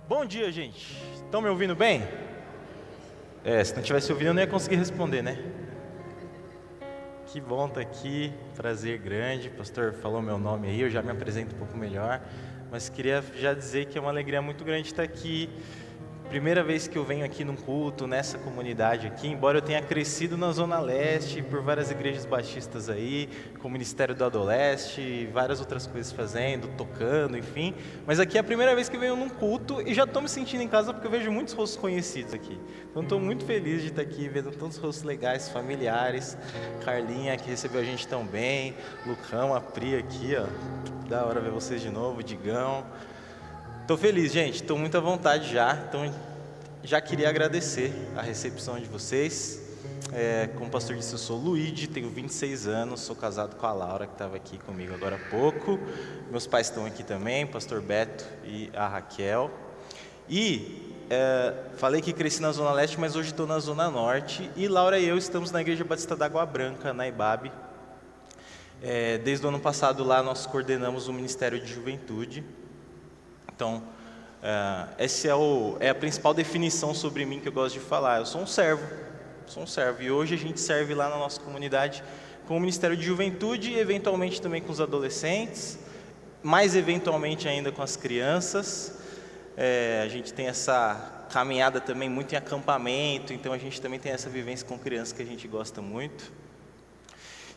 Bom dia, gente. Estão me ouvindo bem? Se não tivesse ouvindo, eu não ia conseguir responder, né? Que bom estar aqui, prazer grande. O pastor falou meu nome aí, eu já me apresento um pouco melhor. Mas queria já dizer que é uma alegria muito grande estar aqui. Primeira vez que eu venho aqui num culto, nessa comunidade aqui, embora eu tenha crescido na Zona Leste, por várias igrejas batistas aí, com o Ministério do Adoleste, várias outras coisas fazendo, tocando, enfim. Mas aqui é a primeira vez que eu venho num culto e já estou me sentindo em casa porque eu vejo muitos rostos conhecidos aqui. Então estou muito feliz de estar aqui, vendo tantos rostos legais, familiares. Carlinha, que recebeu a gente tão bem, Lucão, a Pri aqui, ó. Da hora ver vocês de novo, Digão. Estou feliz, gente, estou muito à vontade já, então já queria agradecer a recepção de vocês. Como o pastor disse, eu sou o Luigi, tenho 26 anos, sou casado com a Laura, que estava aqui comigo agora há pouco. Meus pais estão aqui também, o pastor Beto e a Raquel. Falei que cresci na Zona Leste, mas hoje estou na Zona Norte. E Laura e eu estamos na Igreja Batista da Água Branca, na IBAB. Desde o ano passado lá nós coordenamos o Ministério de Juventude. Então, essa é a principal definição sobre mim que eu gosto de falar. Eu sou um servo, e hoje a gente serve lá na nossa comunidade com o Ministério de Juventude e eventualmente também com os adolescentes, mais eventualmente ainda com as crianças. A gente tem essa caminhada também muito em acampamento, então a gente também tem essa vivência com crianças que a gente gosta muito.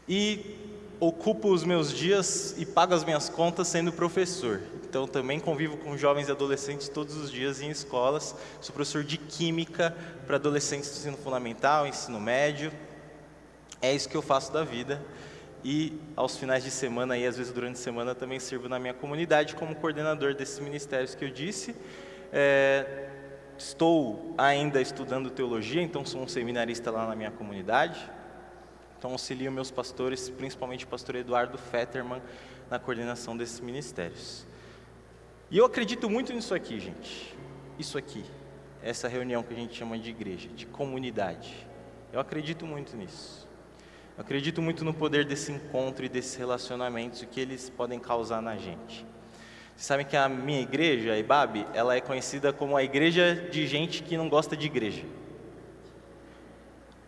E ocupo os meus dias e pago as minhas contas sendo professor. Então também convivo com jovens e adolescentes todos os dias em escolas. Sou professor de Química para adolescentes do ensino fundamental, ensino médio. É isso que eu faço da vida. E aos finais de semana e às vezes durante a semana também sirvo na minha comunidade como coordenador desses ministérios que eu disse. Estou ainda estudando teologia, então sou um seminarista lá na minha comunidade. Então auxilio meus pastores, principalmente o pastor Eduardo Fetterman, na coordenação desses ministérios. E eu acredito muito nisso aqui, gente. Isso aqui, essa reunião que a gente chama de igreja, de comunidade. Eu acredito muito nisso. Eu acredito muito no poder desse encontro e desses relacionamentos, o que eles podem causar na gente. Vocês sabem que a minha igreja, a IBAB, ela é conhecida como a igreja de gente que não gosta de igreja.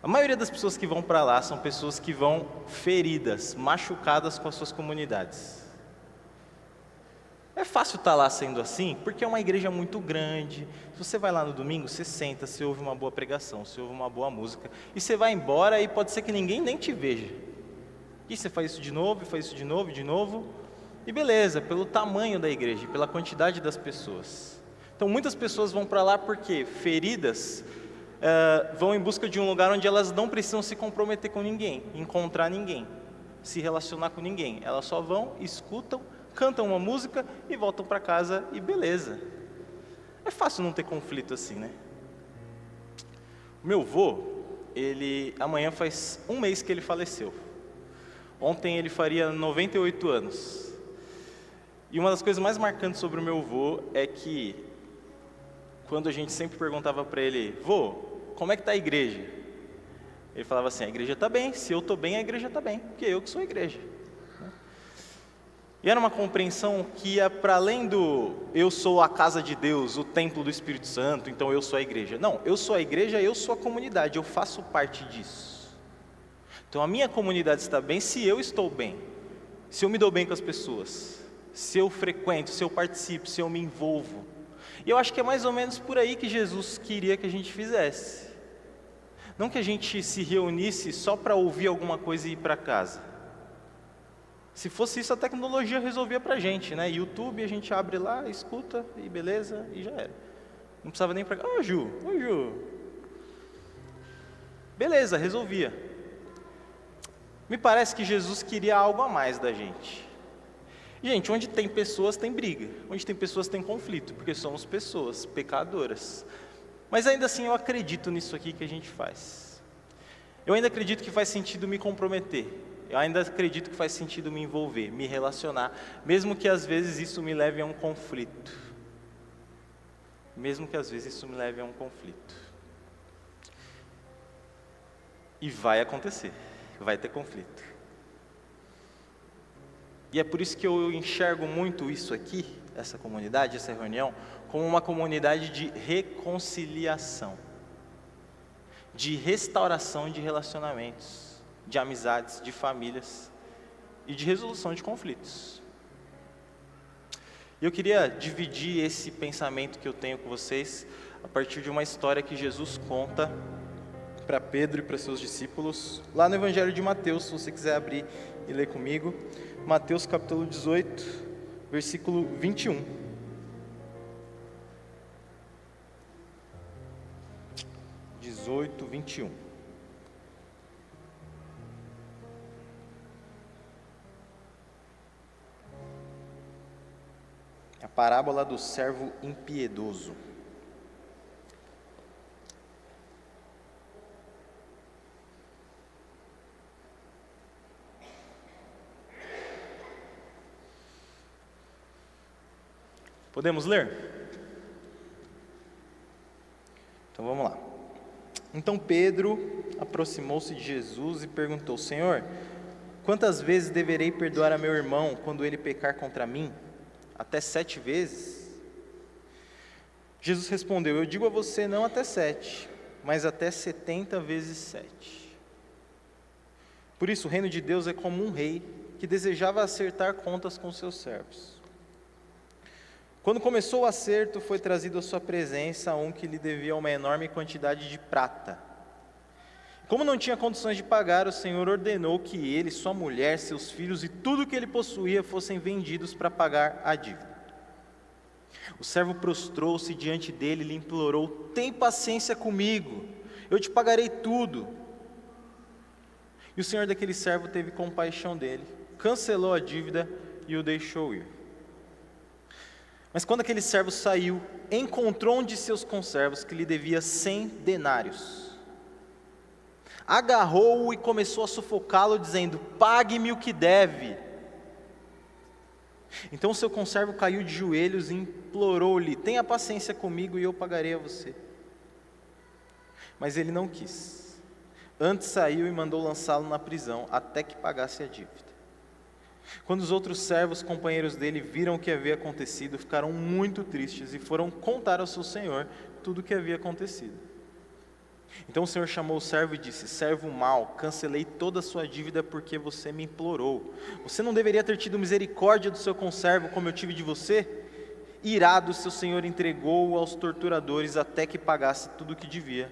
A maioria das pessoas que vão para lá são pessoas que vão feridas, machucadas com as suas comunidades. É fácil estar lá sendo assim, porque é uma igreja muito grande. Se você vai lá no domingo, você senta, você ouve uma boa pregação, você ouve uma boa música, e você vai embora e pode ser que ninguém nem te veja. E você faz isso de novo, faz isso de novo, e beleza, pelo tamanho da igreja, pela quantidade das pessoas. Então muitas pessoas vão para lá porque feridas, vão em busca de um lugar onde elas não precisam se comprometer com ninguém, encontrar ninguém, se relacionar com ninguém. Elas só vão, escutam, cantam uma música e voltam para casa e beleza. É fácil não ter conflito assim, né? O meu avô, amanhã faz um mês que ele faleceu. Ontem ele faria 98 anos. E uma das coisas mais marcantes sobre o meu avô é que, quando a gente sempre perguntava para ele, vô, como é que está a igreja? Ele falava assim, a igreja está bem, se eu estou bem, a igreja está bem, porque eu que sou a igreja. E era uma compreensão que ia para além do eu sou a casa de Deus, o templo do Espírito Santo, então eu sou a igreja. Não, eu sou a igreja, eu sou a comunidade, eu faço parte disso. Então a minha comunidade está bem se eu estou bem, se eu me dou bem com as pessoas, se eu frequento, se eu participo, se eu me envolvo. E eu acho que é mais ou menos por aí que Jesus queria que a gente fizesse. Não que a gente se reunisse só para ouvir alguma coisa e ir para casa. Se fosse isso, a tecnologia resolvia para a gente, né? YouTube, a gente abre lá, escuta e beleza, e já era. Não precisava nem para cá. Ô Ju. Beleza, resolvia. Me parece que Jesus queria algo a mais da gente. Gente, onde tem pessoas tem briga, onde tem pessoas tem conflito, porque somos pessoas pecadoras. Mas ainda assim eu acredito nisso aqui que a gente faz. Eu ainda acredito que faz sentido me comprometer. Eu ainda acredito que faz sentido me envolver, me relacionar, mesmo que às vezes isso me leve a um conflito. E vai acontecer, vai ter conflito. E é por isso que eu enxergo muito isso aqui, essa comunidade, essa reunião, como uma comunidade de reconciliação, de restauração de relacionamentos, de amizades, de famílias e de resolução de conflitos. Eu queria dividir esse pensamento que eu tenho com vocês a partir de uma história que Jesus conta para Pedro e para seus discípulos, lá no Evangelho de Mateus, se você quiser abrir e ler comigo, Mateus capítulo 18, versículo 21. A parábola do servo impiedoso. Podemos ler? Então vamos lá. Então Pedro aproximou-se de Jesus e perguntou: Senhor, quantas vezes deverei perdoar a meu irmão quando ele pecar contra mim? Até 7 vezes? Jesus respondeu: eu digo a você, não até 7, mas até 70 vezes 7. Por isso o reino de Deus é como um rei que desejava acertar contas com seus servos. Quando começou o acerto, foi trazido à sua presença um que lhe devia uma enorme quantidade de prata. Como não tinha condições de pagar, o Senhor ordenou que ele, sua mulher, seus filhos e tudo que ele possuía fossem vendidos para pagar a dívida. O servo prostrou-se diante dele e lhe implorou: tem paciência comigo, eu te pagarei tudo. E o senhor daquele servo teve compaixão dele, cancelou a dívida e o deixou ir. Mas quando aquele servo saiu, encontrou um de seus conservos que lhe devia 100 denários. Agarrou-o e começou a sufocá-lo, dizendo: pague-me o que deve. Então o seu conservo caiu de joelhos e implorou-lhe: tenha paciência comigo e eu pagarei a você. Mas ele não quis. Antes saiu e mandou lançá-lo na prisão, até que pagasse a dívida. Quando os outros servos, companheiros dele, viram o que havia acontecido, ficaram muito tristes e foram contar ao seu senhor tudo o que havia acontecido. Então o senhor chamou o servo e disse: servo mau, cancelei toda a sua dívida porque você me implorou. Você não deveria ter tido misericórdia do seu conservo como eu tive de você? Irado, seu senhor entregou-o aos torturadores até que pagasse tudo o que devia.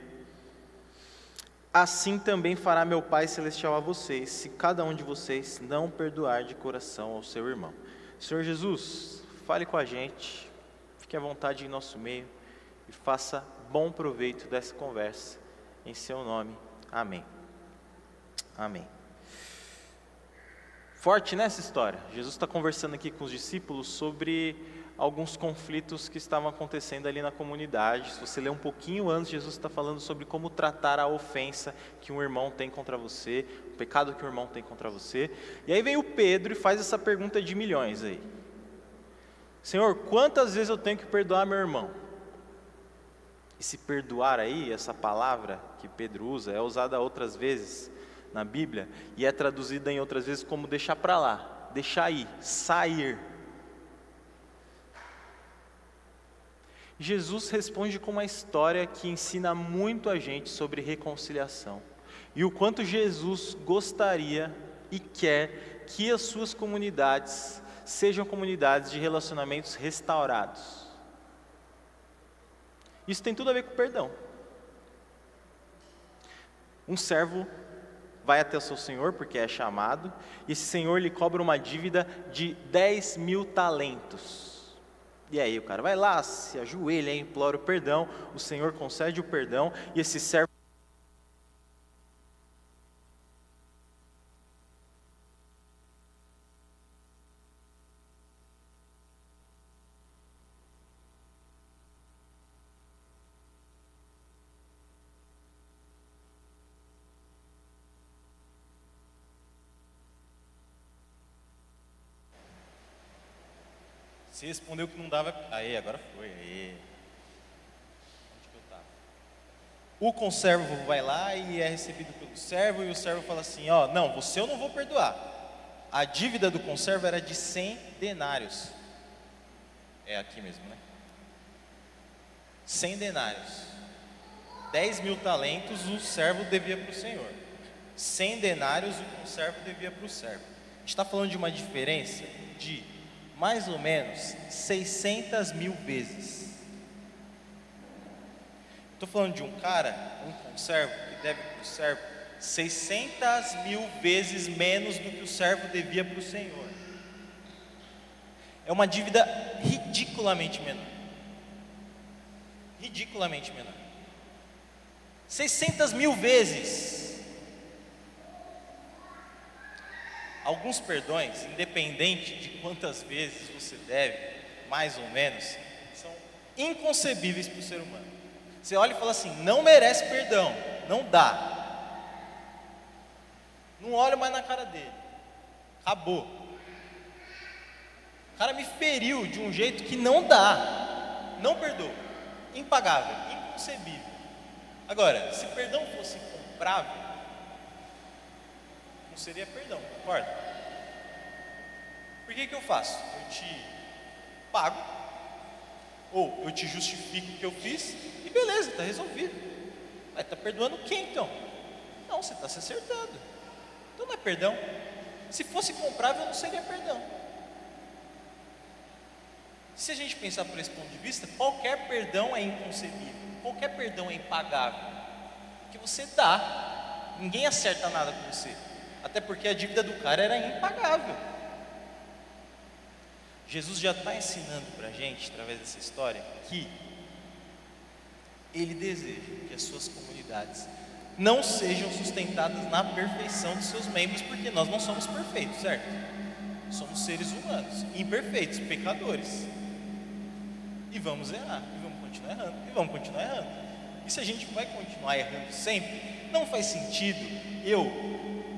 Assim também fará meu Pai Celestial a vocês, se cada um de vocês não perdoar de coração ao seu irmão. Senhor Jesus, fale com a gente, fique à vontade em nosso meio e faça bom proveito dessa conversa. Em seu nome, amém. Amém. Forte nessa história. Jesus está conversando aqui com os discípulos sobre alguns conflitos que estavam acontecendo ali na comunidade. Se você ler um pouquinho antes, Jesus está falando sobre como tratar a ofensa que um irmão tem contra você, o pecado que um irmão tem contra você. E aí vem o Pedro e faz essa pergunta de milhões aí: Senhor, quantas vezes eu tenho que perdoar meu irmão? Esse perdoar aí, essa palavra que Pedro usa, é usada outras vezes na Bíblia e é traduzida em outras vezes como deixar para lá, deixar ir, sair. Jesus responde com uma história que ensina muito a gente sobre reconciliação e o quanto Jesus gostaria e quer que as suas comunidades sejam comunidades de relacionamentos restaurados. Isso tem tudo a ver com perdão. Um servo vai até o seu senhor, porque é chamado, e esse senhor lhe cobra uma dívida de 10.000 talentos. E aí o cara vai lá, se ajoelha, implora o perdão, o Senhor concede o perdão, e esse servo se respondeu que não dava. Aí, agora foi. Aí. Onde que eu estava? O conservo vai lá e é recebido pelo servo, e o servo fala assim: ó, não, você eu não vou perdoar. A dívida do conservo era de 100 denários. É aqui mesmo, né? 100 denários. 10.000 talentos o servo devia para o senhor. 100 denários o servo devia para o servo. A gente está falando de uma diferença de mais ou menos 600.000 vezes. Estou falando de um cara, um conservo, que deve para o servo 600.000 vezes menos do que o servo devia para o senhor. É uma dívida ridiculamente menor. Ridiculamente menor. 600.000 vezes. Alguns perdões, independente de quantas vezes você deve, mais ou menos, são inconcebíveis para o ser humano. Você olha e fala assim, não merece perdão, não dá. Não olho mais na cara dele. Acabou. O cara me feriu de um jeito que não dá. Não perdoa. Impagável, inconcebível. Agora, se perdão fosse comprável, não seria perdão, concorda? Por que eu faço? Eu te pago, ou eu te justifico o que eu fiz, e beleza, está resolvido. Mas está perdoando quem então? Não, você está se acertando. Então não é perdão. Se fosse comprável, não seria perdão. Se a gente pensar por esse ponto de vista, qualquer perdão é inconcebível, qualquer perdão é impagável, porque você dá, ninguém acerta nada com você, até porque a dívida do cara era impagável. Jesus já está ensinando para a gente, através dessa história, que Ele deseja que as suas comunidades não sejam sustentadas na perfeição dos seus membros, porque nós não somos perfeitos, certo? Somos seres humanos, imperfeitos, pecadores. E vamos errar, e vamos continuar errando, e vamos continuar errando. E se a gente vai continuar errando sempre, não faz sentido eu,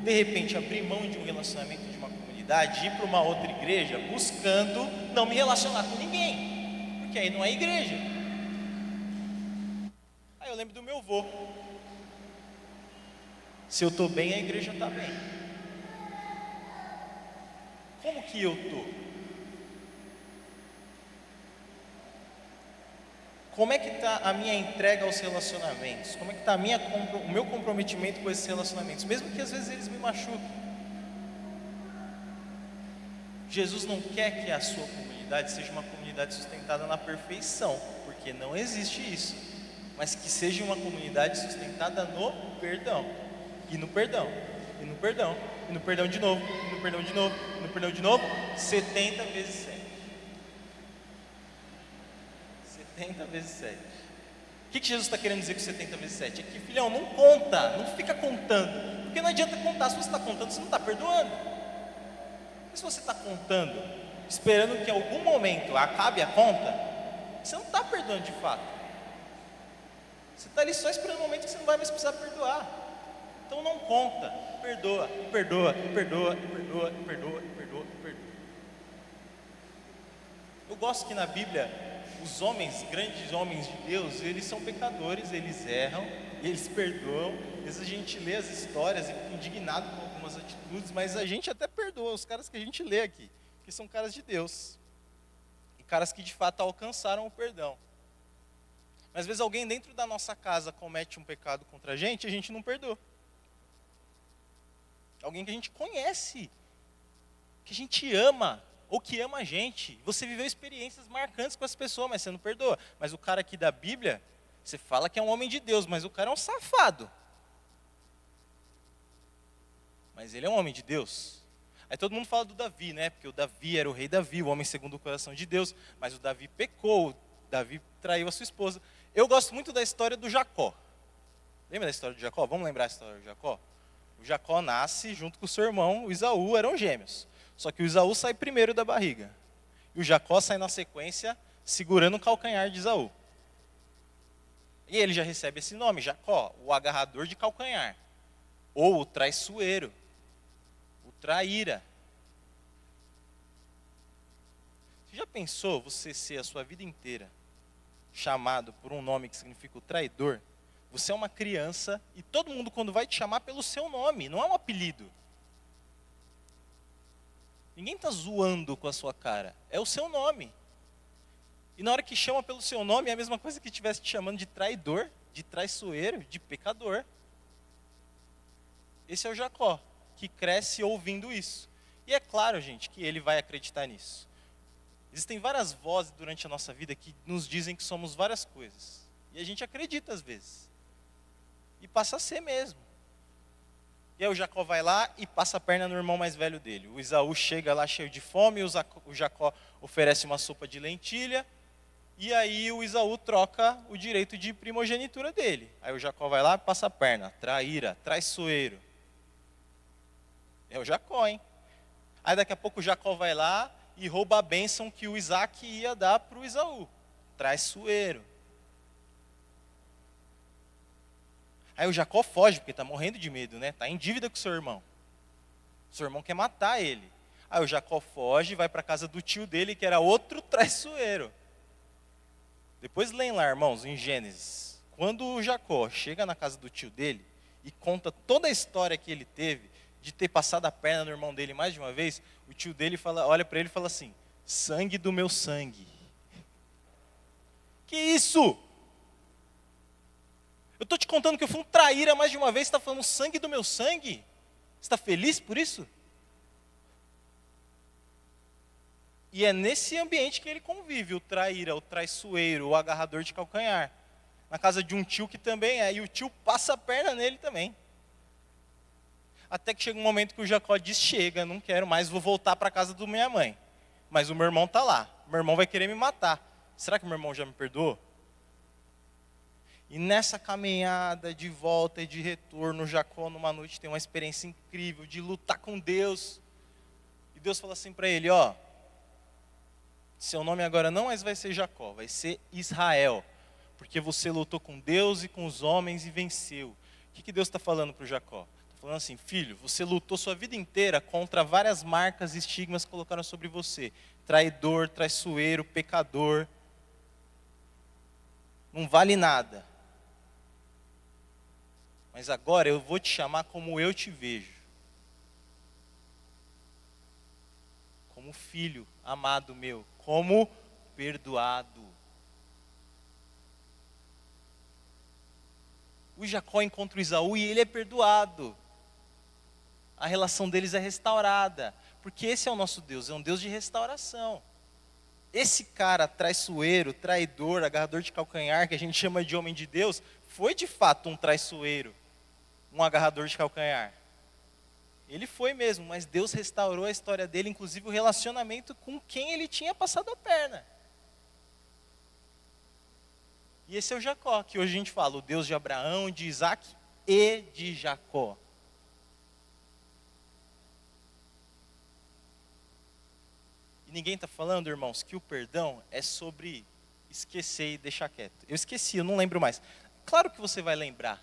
de repente, abrir mão de um relacionamento de uma comunidade, ir para uma outra igreja, buscando não me relacionar com ninguém, porque aí não é igreja. Aí eu lembro do meu avô. Se eu estou bem, a igreja está bem. Como que eu estou? Como é que está a minha entrega aos relacionamentos? Como é que está o meu comprometimento com esses relacionamentos? Mesmo que às vezes eles me machuquem. Jesus não quer que a sua comunidade seja uma comunidade sustentada na perfeição, porque não existe isso. Mas que seja uma comunidade sustentada no perdão. E no perdão, e no perdão, e no perdão de novo, e no perdão de novo, e no perdão de novo, 70 vezes 7. 70 vezes 7. O que Jesus está querendo dizer com 70 vezes 7? É que, filhão, não conta, não fica contando. Porque não adianta contar, se você está contando, você não está perdoando. E se você está contando, esperando que em algum momento acabe a conta, você não está perdoando de fato. Você está ali só esperando o momento que você não vai mais precisar perdoar. Então não conta, perdoa, perdoa, perdoa, perdoa, perdoa, perdoa, perdoa. Eu gosto que na Bíblia, os homens, grandes homens de Deus, eles são pecadores, eles erram, eles perdoam. Às vezes a gente lê as histórias e fica indignado com algumas atitudes, mas a gente até perdoa os caras que a gente lê aqui, que são caras de Deus, e caras que de fato alcançaram o perdão. Mas às vezes alguém dentro da nossa casa comete um pecado contra a gente não perdoa. Alguém que a gente conhece, que a gente ama, ou que ama a gente. Você viveu experiências marcantes com essa pessoa, mas você não perdoa. Mas o cara aqui da Bíblia, você fala que é um homem de Deus, mas o cara é um safado. Mas ele é um homem de Deus. Aí todo mundo fala do Davi, né? Porque o Davi era o rei Davi, o homem segundo o coração de Deus. Mas o Davi pecou, o Davi traiu a sua esposa. Eu gosto muito da história do Jacó. Lembra da história do Jacó? Vamos lembrar a história do Jacó? O Jacó nasce junto com o seu irmão, o Esaú, eram gêmeos. Só que o Esaú sai primeiro da barriga. E o Jacó sai na sequência, segurando o calcanhar de Esaú. E ele já recebe esse nome, Jacó, o agarrador de calcanhar. Ou o traiçoeiro, o traíra. Você já pensou você ser a sua vida inteira chamado por um nome que significa o traidor? Você é uma criança e todo mundo quando vai te chamar pelo seu nome, não é um apelido. Ninguém está zoando com a sua cara, é o seu nome. E na hora que chama pelo seu nome, é a mesma coisa que estivesse te chamando de traidor, de traiçoeiro, de pecador. Esse é o Jacó, que cresce ouvindo isso. E é claro, gente, que ele vai acreditar nisso. Existem várias vozes durante a nossa vida que nos dizem que somos várias coisas. E a gente acredita às vezes. E passa a ser mesmo. E aí o Jacó vai lá e passa a perna no irmão mais velho dele. O Esaú chega lá cheio de fome, o Jacó oferece uma sopa de lentilha. E aí o Esaú troca o direito de primogenitura dele. Aí o Jacó vai lá e passa a perna. Traíra, traiçoeiro. É o Jacó, hein? Aí daqui a pouco o Jacó vai lá e rouba a bênção que o Isaac ia dar para o Esaú. Traiçoeiro. Aí o Jacó foge, porque está morrendo de medo, né? Está em dívida com o seu irmão. Seu irmão quer matar ele. Aí o Jacó foge e vai para a casa do tio dele, que era outro traiçoeiro. Depois leem lá, irmãos, em Gênesis. Quando o Jacó chega na casa do tio dele e conta toda a história que ele teve, de ter passado a perna no irmão dele mais de uma vez, o tio dele olha para ele e fala assim: sangue do meu sangue. Que isso? Eu estou te contando que eu fui um traíra mais de uma vez, você está falando sangue do meu sangue? Você está feliz por isso? E é nesse ambiente que ele convive, o traíra, o traiçoeiro, o agarrador de calcanhar. Na casa de um tio que também é, e o tio passa a perna nele também. Até que chega um momento que o Jacó diz: chega, não quero mais, vou voltar para a casa da minha mãe. Mas o meu irmão está lá, meu irmão vai querer me matar. Será que meu irmão já me perdoou? E nessa caminhada de volta e de retorno, Jacó numa noite tem uma experiência incrível de lutar com Deus. E Deus fala assim para ele: ó, seu nome agora não mais vai ser Jacó, vai ser Israel. Porque você lutou com Deus e com os homens e venceu. O que Deus está falando para o Jacó? Está falando assim: filho, você lutou sua vida inteira contra várias marcas e estigmas que colocaram sobre você. Traidor, traiçoeiro, pecador. Não vale nada. Mas agora eu vou te chamar como eu te vejo. Como filho amado meu, como perdoado. O Jacó encontra o Esaú e ele é perdoado. A relação deles é restaurada. Porque esse é o nosso Deus, é um Deus de restauração. Esse cara traiçoeiro, traidor, agarrador de calcanhar, que a gente chama de homem de Deus, foi de fato um traiçoeiro, um agarrador de calcanhar. Ele foi mesmo, mas Deus restaurou a história dele, inclusive o relacionamento com quem ele tinha passado a perna. E esse é o Jacó, que hoje a gente fala, o Deus de Abraão, de Isaac e de Jacó. E ninguém está falando, irmãos, que o perdão é sobre esquecer e deixar quieto. Eu esqueci, eu não lembro mais. Claro que você vai lembrar.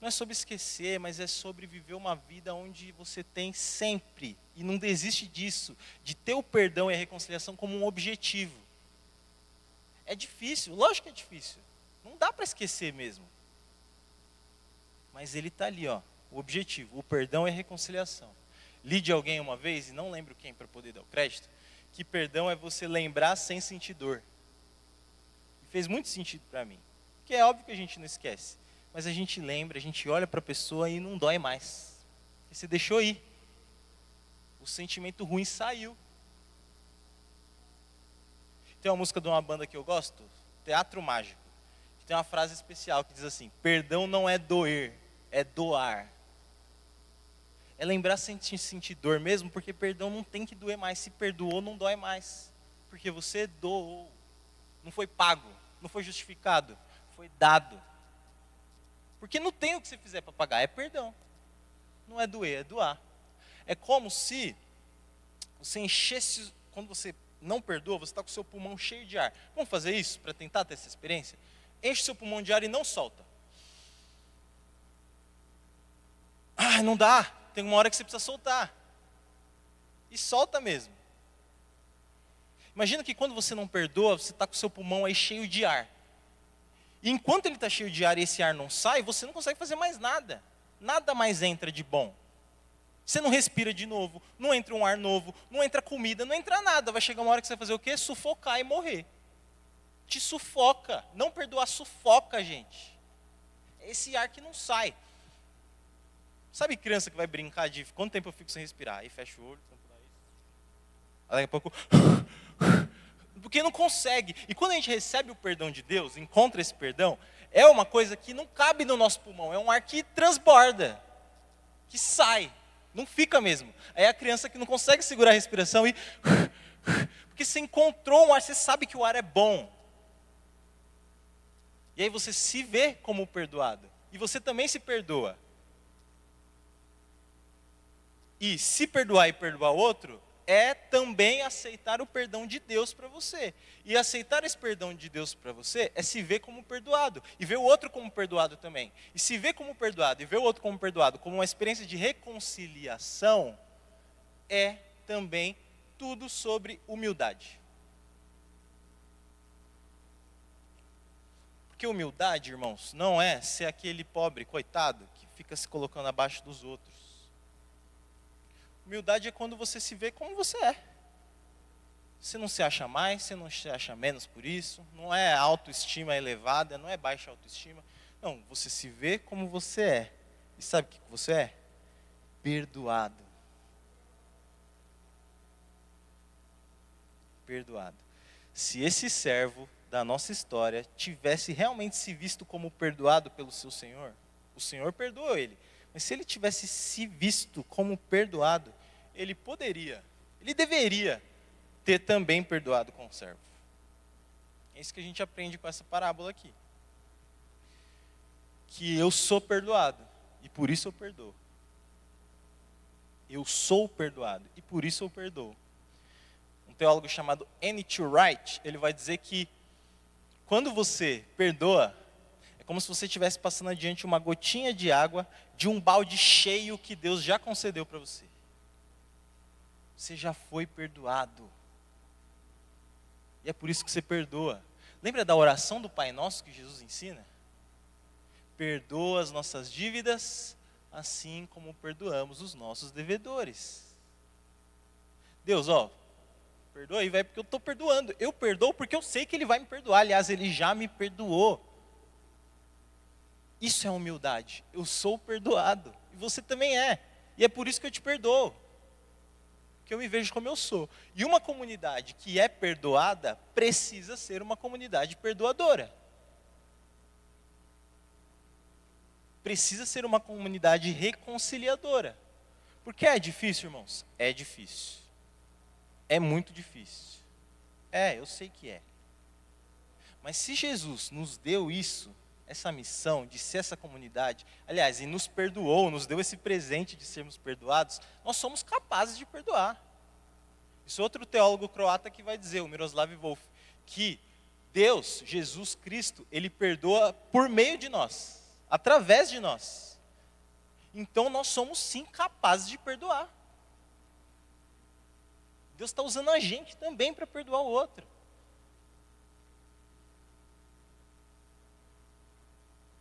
Não é sobre esquecer, mas é sobre viver uma vida onde você tem sempre, e não desiste disso, de ter o perdão e a reconciliação como um objetivo. É difícil, lógico que é difícil. Não dá para esquecer mesmo. Mas ele está ali, ó, o objetivo, o perdão e a reconciliação. Li de alguém uma vez, e não lembro quem para poder dar o crédito, que perdão é você lembrar sem sentir dor. E fez muito sentido para mim. Porque é óbvio que a gente não esquece. Mas a gente lembra, a gente olha para a pessoa e não dói mais. Porque você deixou ir. O sentimento ruim saiu. Tem uma música de uma banda que eu gosto, Teatro Mágico, que tem uma frase especial que diz assim: perdão não é doer, é doar. É lembrar sem sentir dor mesmo, porque perdão não tem que doer mais. Se perdoou, não dói mais. Porque você doou. Não foi pago, não foi justificado, foi dado. Porque não tem o que você fizer para pagar, é perdão. Não é doer, é doar. É como se você enchesse, quando você não perdoa, você está com o seu pulmão cheio de ar. Vamos fazer isso para tentar ter essa experiência? Enche o seu pulmão de ar e não solta. Ah, não dá. Tem uma hora que você precisa soltar. E solta mesmo. Imagina que quando você não perdoa, você está com o seu pulmão aí cheio de ar. E enquanto ele está cheio de ar e esse ar não sai, você não consegue fazer mais nada. Nada mais entra de bom. Você não respira de novo, não entra um ar novo, não entra comida, não entra nada. Vai chegar uma hora que você vai fazer o quê? Sufocar e morrer. Te sufoca. Não perdoar sufoca, gente. Esse ar que não sai. Sabe criança que vai brincar de quanto tempo eu fico sem respirar? Aí fecha o olho, aí daqui a pouco... Porque não consegue. E quando a gente recebe o perdão de Deus, encontra esse perdão, é uma coisa que não cabe no nosso pulmão. É um ar que transborda, que sai. Não fica mesmo. Aí é a criança que não consegue segurar a respiração e... Porque você encontrou um ar, você sabe que o ar é bom. E aí você se vê como perdoado. E você também se perdoa. E se perdoar e perdoar o outro, é também aceitar o perdão de Deus para você. E aceitar esse perdão de Deus para você é se ver como perdoado. E ver o outro como perdoado também. E se ver como perdoado e ver o outro como perdoado, como uma experiência de reconciliação, é também tudo sobre humildade. Porque humildade, irmãos, não é ser aquele pobre, coitado, que fica se colocando abaixo dos outros. Humildade é quando você se vê como você é. Você não se acha mais, você não se acha menos por isso. Não é autoestima elevada, não é baixa autoestima. Não, você se vê como você é. E sabe o que você é? Perdoado. Perdoado. Se esse servo da nossa história tivesse realmente se visto como perdoado pelo seu Senhor, o Senhor perdoou ele. Mas se ele tivesse se visto como perdoado, ele poderia, ele deveria ter também perdoado com o servo. É isso que a gente aprende com essa parábola aqui. Que eu sou perdoado e por isso eu perdoo. Eu sou perdoado e por isso eu perdoo. Um teólogo chamado N.T. Wright, ele vai dizer que quando você perdoa, é como se você estivesse passando adiante uma gotinha de água de um balde cheio que Deus já concedeu para você. Você já foi perdoado. E é por isso que você perdoa. Lembra da oração do Pai Nosso que Jesus ensina? Perdoa as nossas dívidas, assim como perdoamos os nossos devedores. Deus, perdoa aí, vai, porque eu estou perdoando. Eu perdoo porque eu sei que Ele vai me perdoar. Aliás, Ele já me perdoou. Isso é humildade. Eu sou perdoado. E você também é. E é por isso que eu te perdoo. Que eu me vejo como eu sou. E uma comunidade que é perdoada precisa ser uma comunidade perdoadora. Precisa ser uma comunidade reconciliadora. Porque é difícil, irmãos? É difícil. É muito difícil. Eu sei que é. Mas se Jesus nos deu isso, essa missão de ser essa comunidade, aliás, e nos perdoou, nos deu esse presente de sermos perdoados, nós somos capazes de perdoar. Isso é outro teólogo croata que vai dizer, o Miroslav Volf, que Deus, Jesus Cristo, Ele perdoa por meio de nós, através de nós. Então nós somos sim capazes de perdoar. Deus está usando a gente também para perdoar o outro.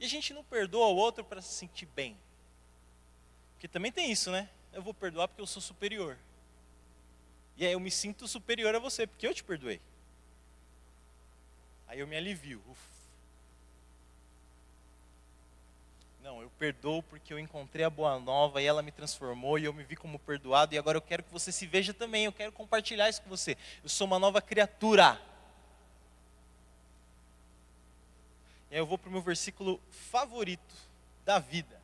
E a gente não perdoa o outro para se sentir bem. Porque também tem isso, né? Eu vou perdoar porque eu sou superior. E aí eu me sinto superior a você, porque eu te perdoei. Aí eu me alivio. Não, eu perdoo porque eu encontrei a boa nova e ela me transformou e eu me vi como perdoado. E agora eu quero que você se veja também, eu quero compartilhar isso com você. Eu sou uma nova criatura. E aí eu vou para o meu versículo favorito da vida.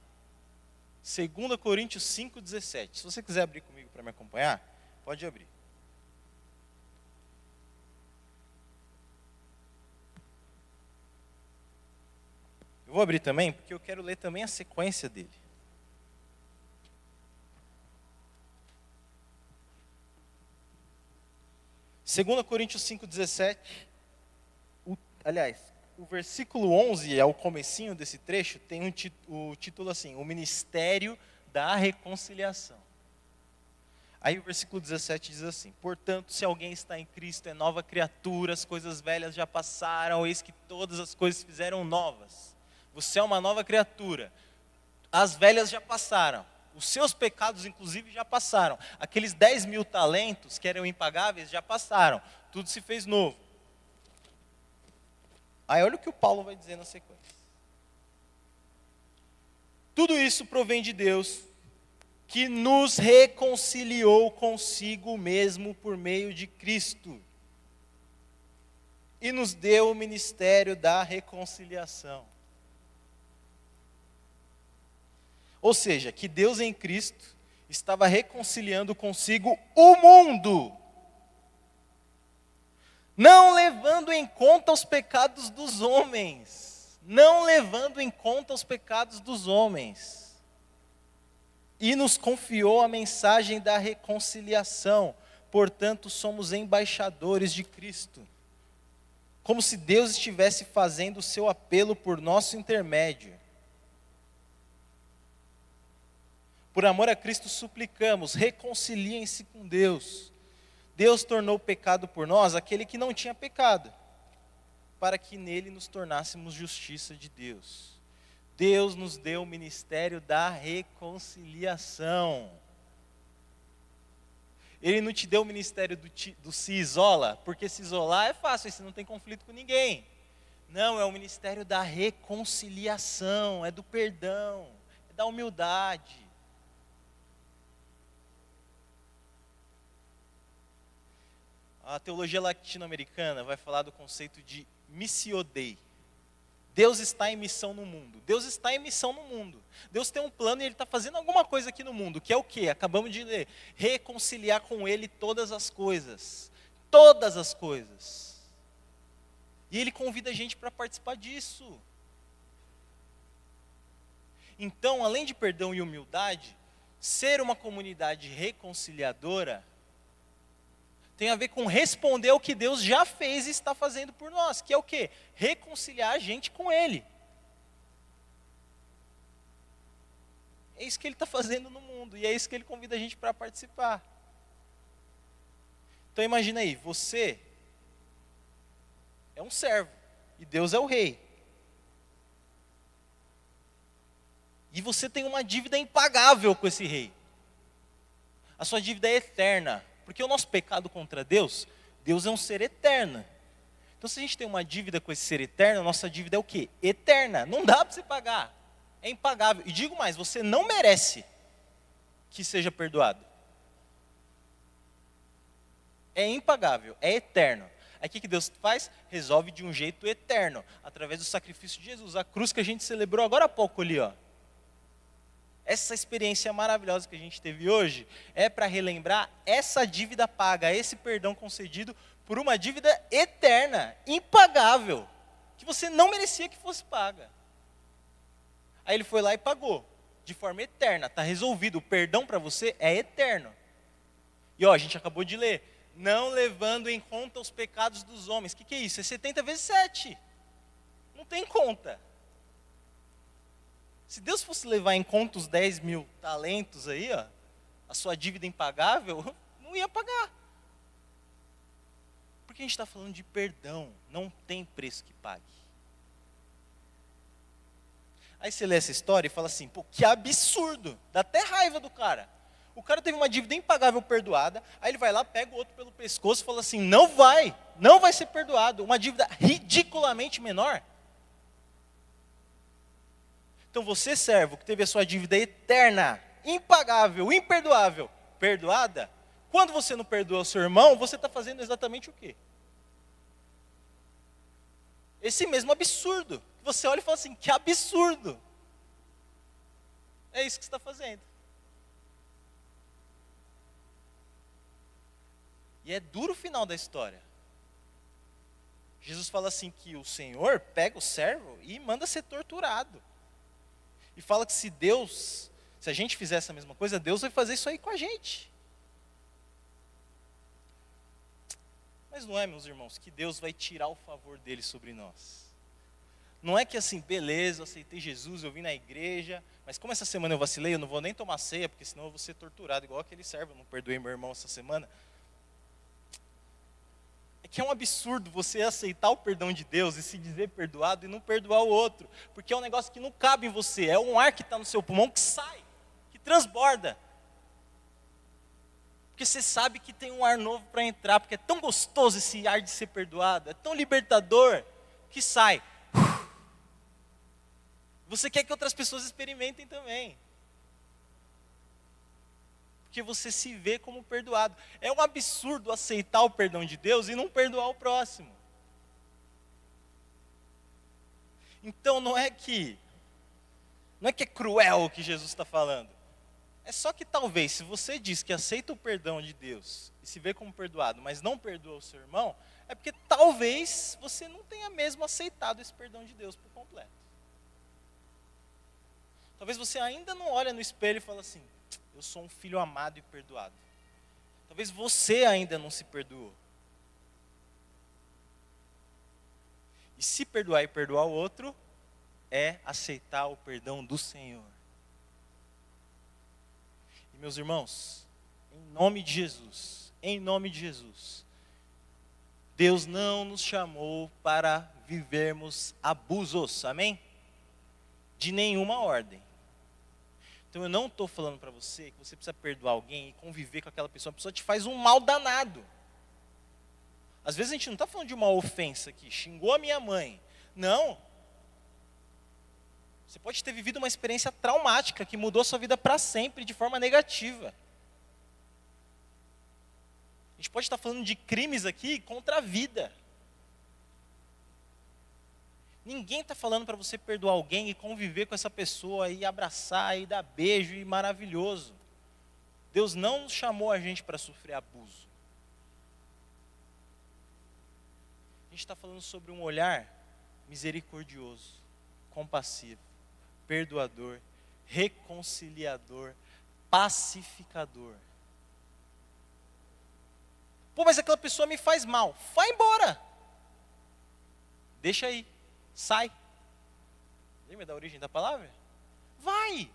2 Coríntios 5,17. Se você quiser abrir comigo para me acompanhar, pode abrir. Eu vou abrir também, porque eu quero ler também a sequência dele. Segunda Coríntios 5,17. Aliás, o versículo 11, é o comecinho desse trecho, tem o título assim, o ministério da reconciliação. Aí o versículo 17 diz assim: portanto, se alguém está em Cristo, é nova criatura, as coisas velhas já passaram, eis que todas as coisas se fizeram novas. Você é uma nova criatura, as velhas já passaram. Os seus pecados, inclusive, já passaram. Aqueles 10.000 talentos que eram impagáveis já passaram. Tudo se fez novo. Aí olha o que o Paulo vai dizer na sequência. Tudo isso provém de Deus, que nos reconciliou consigo mesmo por meio de Cristo. E nos deu o ministério da reconciliação. Ou seja, que Deus em Cristo estava reconciliando consigo o mundo, não levando em conta os pecados dos homens, não levando em conta os pecados dos homens, e nos confiou a mensagem da reconciliação. Portanto, somos embaixadores de Cristo, como se Deus estivesse fazendo o seu apelo por nosso intermédio. Por amor a Cristo suplicamos, reconciliem-se com Deus. Deus tornou pecado por nós aquele que não tinha pecado, para que nele nos tornássemos justiça de Deus. Deus nos deu o ministério da reconciliação. Ele não te deu o ministério do se isola, porque se isolar é fácil, aí você não tem conflito com ninguém. Não, é o ministério da reconciliação, é do perdão, é da humildade. A teologia latino-americana vai falar do conceito de missio Dei. Deus está em missão no mundo. Deus está em missão no mundo. Deus tem um plano e Ele está fazendo alguma coisa aqui no mundo, que é o quê? Acabamos de ler. Reconciliar com Ele todas as coisas. Todas as coisas. E Ele convida a gente para participar disso. Então, além de perdão e humildade, ser uma comunidade reconciliadora tem a ver com responder ao que Deus já fez e está fazendo por nós, que é o quê? Reconciliar a gente com Ele. É isso que Ele está fazendo no mundo, e é isso que Ele convida a gente para participar. Então imagina aí, você é um servo, e Deus é o rei. E você tem uma dívida impagável com esse rei. A sua dívida é eterna. Porque o nosso pecado contra Deus, Deus é um ser eterno. Então se a gente tem uma dívida com esse ser eterno, a nossa dívida é o quê? Eterna. Não dá para você pagar. É impagável. E digo mais, você não merece que seja perdoado. É impagável, é eterno. Aí o que Deus faz? Resolve de um jeito eterno, através do sacrifício de Jesus. A cruz que a gente celebrou agora há pouco ali, ó. Essa experiência maravilhosa que a gente teve hoje é para relembrar essa dívida paga, esse perdão concedido por uma dívida eterna, impagável, que você não merecia que fosse paga. Aí Ele foi lá e pagou, de forma eterna, está resolvido, o perdão para você é eterno. E ó, a gente acabou de ler, não levando em conta os pecados dos homens. O que é isso? É 70 vezes 7, não tem conta. Se Deus fosse levar em conta os 10.000 talentos aí, ó, a sua dívida impagável, não ia pagar. Porque a gente está falando de perdão, não tem preço que pague. Aí você lê essa história e fala assim, pô, que absurdo, dá até raiva do cara. O cara teve uma dívida impagável perdoada, aí ele vai lá, pega o outro pelo pescoço e fala assim, não vai ser perdoado, uma dívida ridiculamente menor. Então você, servo, que teve a sua dívida eterna, impagável, imperdoável, perdoada, quando você não perdoa o seu irmão, você está fazendo exatamente o quê? Esse mesmo absurdo. Você olha e fala assim, que absurdo. É isso que você está fazendo. E é duro o final da história. Jesus fala assim que o Senhor pega o servo e manda ser torturado. E fala que se a gente fizer essa mesma coisa, Deus vai fazer isso aí com a gente. Mas não é, meus irmãos, que Deus vai tirar o favor dele sobre nós. Não é que assim, beleza, eu aceitei Jesus, eu vim na igreja, mas como essa semana eu vacilei, eu não vou nem tomar ceia, porque senão eu vou ser torturado, igual aquele servo, eu não perdoei meu irmão essa semana. É que é um absurdo você aceitar o perdão de Deus e se dizer perdoado e não perdoar o outro, porque é um negócio que não cabe em você, é um ar que está no seu pulmão que sai, que transborda. Porque você sabe que tem um ar novo para entrar, porque é tão gostoso esse ar de ser perdoado, é tão libertador, que sai. Você quer que outras pessoas experimentem também. Porque você se vê como perdoado. É um absurdo aceitar o perdão de Deus e não perdoar o próximo. Então não é que é cruel o que Jesus está falando. É só que talvez, se você diz que aceita o perdão de Deus e se vê como perdoado, mas não perdoa o seu irmão, é porque talvez você não tenha mesmo aceitado esse perdão de Deus por completo. Talvez você ainda não olha no espelho e fala assim, eu sou um filho amado e perdoado. Talvez você ainda não se perdoou. E se perdoar e perdoar o outro, é aceitar o perdão do Senhor. E meus irmãos, em nome de Jesus, Deus não nos chamou para vivermos abusos, amém? De nenhuma ordem. Então eu não estou falando para você que você precisa perdoar alguém e conviver com aquela pessoa. A pessoa te faz um mal danado. Às vezes a gente não está falando de uma ofensa aqui, xingou a minha mãe. Não. Você pode ter vivido uma experiência traumática que mudou sua vida para sempre de forma negativa. A gente pode estar falando de crimes aqui contra a vida. Ninguém está falando para você perdoar alguém e conviver com essa pessoa e abraçar e dar beijo e maravilhoso. Deus não nos chamou a gente para sofrer abuso. A gente está falando sobre um olhar misericordioso, compassivo, perdoador, reconciliador, pacificador. Pô, mas aquela pessoa me faz mal. Vai embora. Deixa aí. Sai. Lembra da origem da palavra? Vai.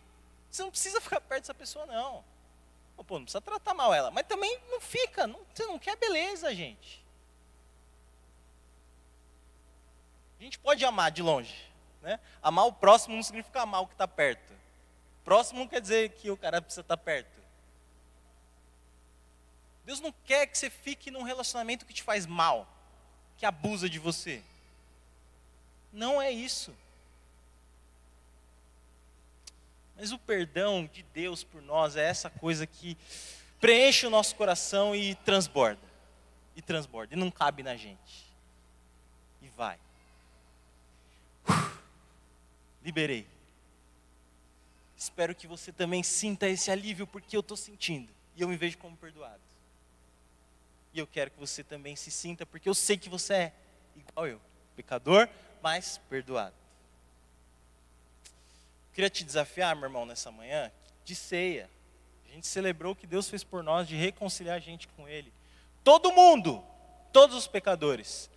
Você não precisa ficar perto dessa pessoa, não. Pô, não precisa tratar mal ela. Mas também não fica. Você não quer beleza, gente. A gente pode amar de longe. Né? Amar o próximo não significa amar o que está perto. Próximo não quer dizer que o cara precisa estar perto. Deus não quer que você fique num relacionamento que te faz mal, que abusa de você. Não é isso. Mas o perdão de Deus por nós é essa coisa que preenche o nosso coração e transborda. E transborda. E não cabe na gente. E vai. Liberei. Espero que você também sinta esse alívio, porque eu estou sentindo. E eu me vejo como perdoado. E eu quero que você também se sinta, porque eu sei que você é igual eu. Pecador, mas perdoado. Queria te desafiar, meu irmão, nessa manhã, de ceia. A gente celebrou o que Deus fez por nós, de reconciliar a gente com Ele. Todo mundo, todos os pecadores.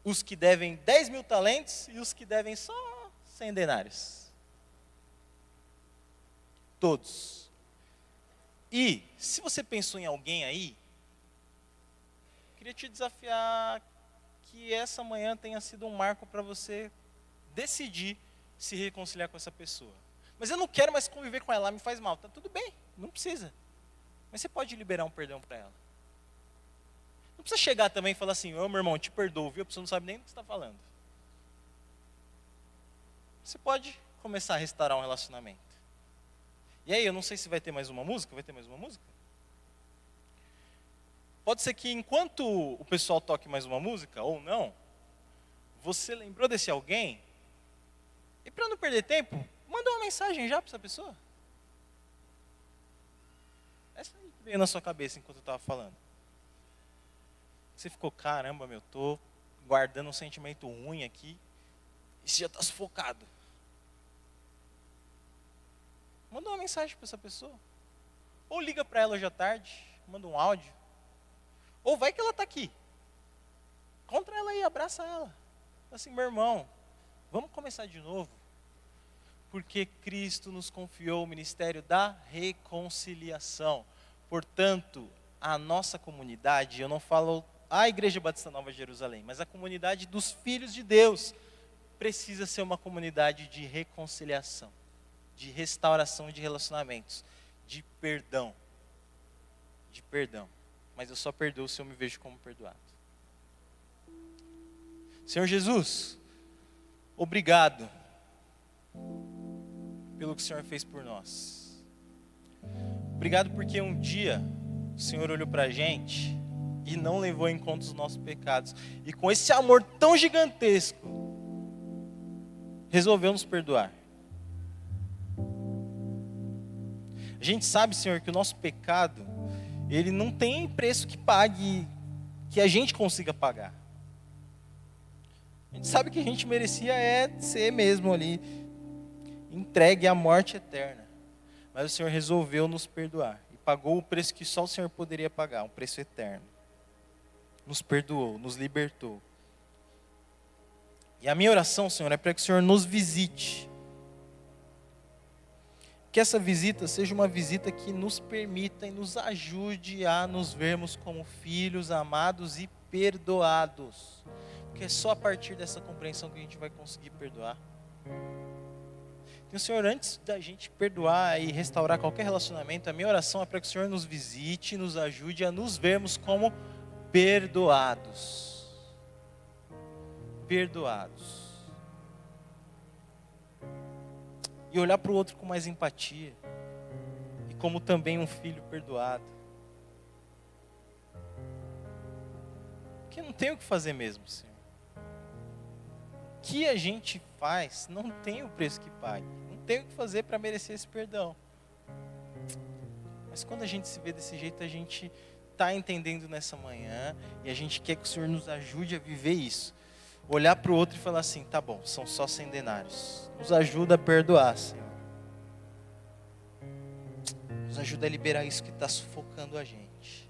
Os que devem 10 mil talentos e os que devem só 100 denários. Todos. E, se você pensou em alguém aí, queria te desafiar que essa manhã tenha sido um marco para você decidir se reconciliar com essa pessoa. Mas eu não quero mais conviver com ela, ela me faz mal. Tá tudo bem, não precisa. Mas você pode liberar um perdão para ela. Não precisa chegar também e falar assim, ô meu irmão, te perdoo, viu? A pessoa não sabe nem do que você está falando. Você pode começar a restaurar um relacionamento. E aí, eu não sei se vai ter mais uma música, vai ter mais uma música? Pode ser que enquanto o pessoal toque mais uma música, ou não, você lembrou desse alguém, e para não perder tempo, manda uma mensagem já para essa pessoa. Essa aí que veio na sua cabeça enquanto eu estava falando. Você ficou, caramba, meu, estou guardando um sentimento ruim aqui, e você já está sufocado. Manda uma mensagem para essa pessoa. Ou liga para ela hoje à tarde, manda um áudio. Ou vai que ela está aqui. Encontra ela aí, abraça ela. Assim, meu irmão, vamos começar de novo. Porque Cristo nos confiou o ministério da reconciliação. Portanto, a nossa comunidade, eu não falo a Igreja Batista Nova Jerusalém, mas a comunidade dos filhos de Deus, precisa ser uma comunidade de reconciliação, de restauração de relacionamentos. de perdão. De perdão. Mas eu só perdoo se eu me vejo como perdoado. Senhor Jesus, obrigado pelo que o Senhor fez por nós. Obrigado porque um dia o Senhor olhou para a gente e não levou em conta os nossos pecados. E com esse amor tão gigantesco, resolveu nos perdoar. A gente sabe, Senhor, que o nosso pecado, ele não tem preço que pague, que a gente consiga pagar. A gente sabe que a gente merecia ser mesmo ali, entregue à morte eterna. Mas o Senhor resolveu nos perdoar. E pagou o preço que só o Senhor poderia pagar, um preço eterno. Nos perdoou, nos libertou. E a minha oração, Senhor, é para que o Senhor nos visite. Que essa visita seja uma visita que nos permita e nos ajude a nos vermos como filhos amados e perdoados. Porque é só a partir dessa compreensão que a gente vai conseguir perdoar. Então, Senhor, antes da gente perdoar e restaurar qualquer relacionamento, a minha oração é para que o Senhor nos visite e nos ajude a nos vermos como perdoados. Perdoados. E olhar para o outro com mais empatia. E como também um filho perdoado. Porque não tem o que fazer mesmo, Senhor. O que a gente faz não tem o preço que pague. Não tem o que fazer para merecer esse perdão. Mas quando a gente se vê desse jeito, a gente está entendendo nessa manhã. E a gente quer que o Senhor nos ajude a viver isso. Olhar para o outro e falar assim, tá bom, são só 100 denários. Nos ajuda a perdoar, Senhor. Nos ajuda a liberar isso que está sufocando a gente.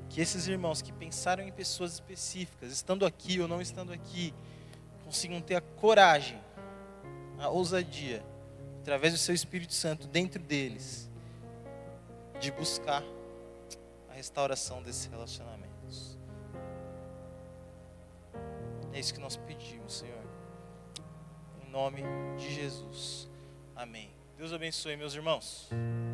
Que esses irmãos que pensaram em pessoas específicas, estando aqui ou não estando aqui, consigam ter a coragem, a ousadia, através do seu Espírito Santo dentro deles, de buscar a restauração desses relacionamentos. É isso que nós pedimos, Senhor. Em nome de Jesus. Amém. Deus abençoe, meus irmãos.